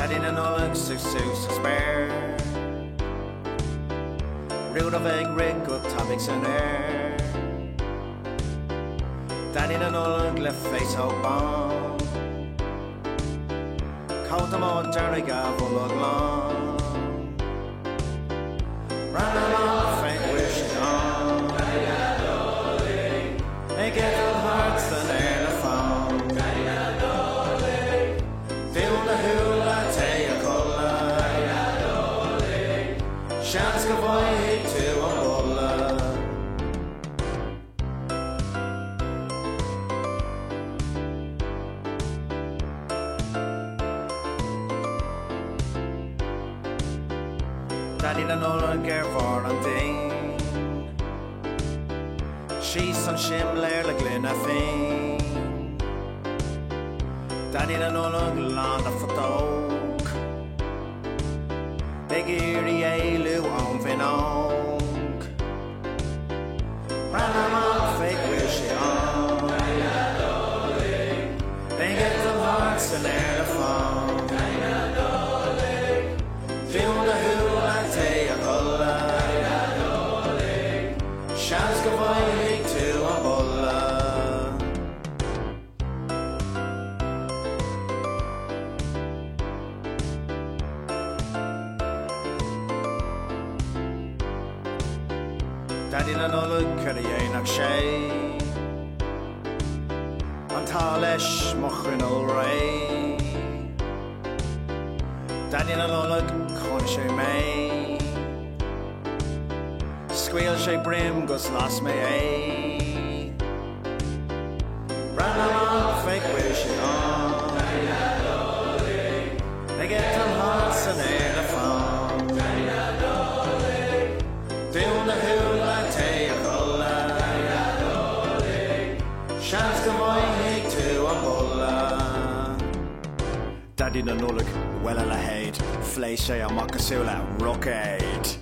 Daidí na Nollaig Suas spéir Rudolf rig go tapaidh san air Daidí na Nollaig le féasóg bán Cóta dearg bholg lán Ran amach féach bhfuil I get the hearts and air the phone Feel the hula take a cola Chance go boy to a bola Daidí na Nollaig for an ding She's on shim léir le glyn a féin Daidí na Nollaig land a fotog Beagíoirí éilú an bhínog Ran amach féach bhfuil sé an They get the hearts and air the phone Feel the hula take a cola Chance go boy to a bola Daidí na Nollaig cur a dhéanamh sé An tá leis mo chruinneoil ré Daidí na Nollaig chun sé mé Squeal sé brim gus las me Ran amach féach bhfuil sé an They get them hearts and air the phone Feel the hula take a cola Chance go boy to a bola Daidí na Nollaig well a la haid Flé sé amach a súla rockade